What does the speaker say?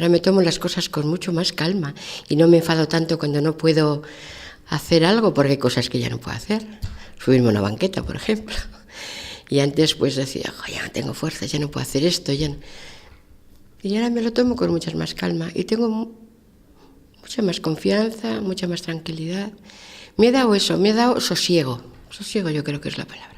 Ahora me tomo las cosas con mucho más calma y no me enfado tanto cuando no puedo hacer algo, porque hay cosas que ya no puedo hacer. Subirme a una banqueta, por ejemplo. Y antes pues decía, ya no tengo fuerzas, ya no puedo hacer esto. Y ahora me lo tomo con mucha más calma y tengo mucha más confianza, mucha más tranquilidad. Me ha dado eso, me ha dado sosiego. Sosiego yo creo que es la palabra.